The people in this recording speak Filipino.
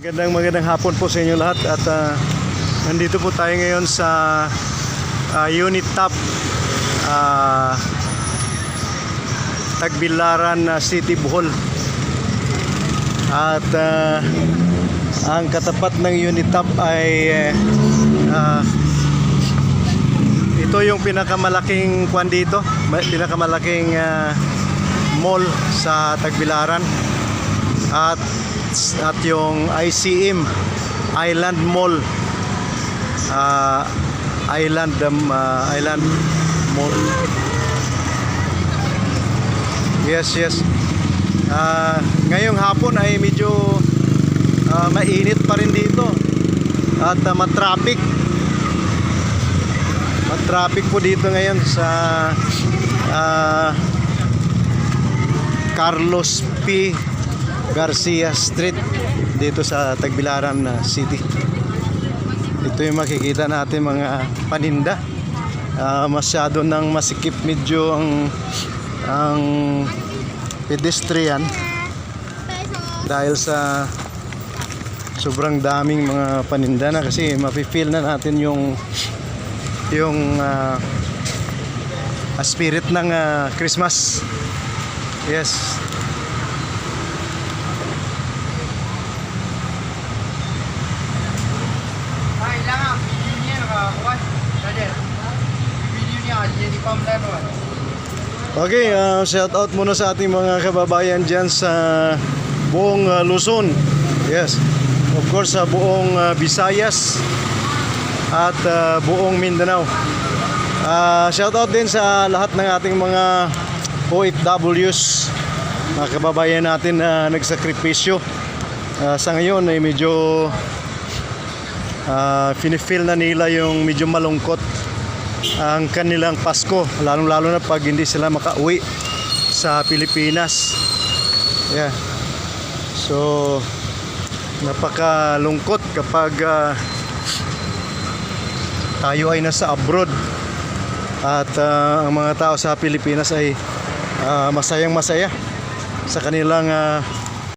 Magandang hapon po sa inyo lahat at nandito po tayo ngayon sa Unitop Tagbilaran City, Bohol. At ang katapat ng Unitop ay ito yung pinakamalaking kwan dito, pinakamalaking mall sa Tagbilaran. At yung ICM Island Mall, Island Mall. Yes. Ngayong hapon ay medyo mainit pa rin dito at matraffic po dito ngayon sa Carlos P. Garcia Street dito sa Tagbilaran City. Ito yung makikita natin mga paninda. Masyado nang masikip medyo ang pedestrian dahil sa sobrang daming mga paninda na, kasi mapi-feel na natin yung spirit ng Christmas. Yes. Okay, shout out muna sa ating mga kababayan dyan sa buong Luzon. Yes, of course sa buong Visayas at buong Mindanao. Shout out din sa lahat ng ating mga OFWs, mga kababayan natin na nagsakripisyo. Sa ngayon ay medyo finifeel na nila yung medyo malungkot ang kanilang Pasko, lalo na pag hindi sila makauwi sa Pilipinas. Yeah. So napakalungkot kapag tayo ay nasa abroad at ang mga tao sa Pilipinas ay masayang masaya sa kanilang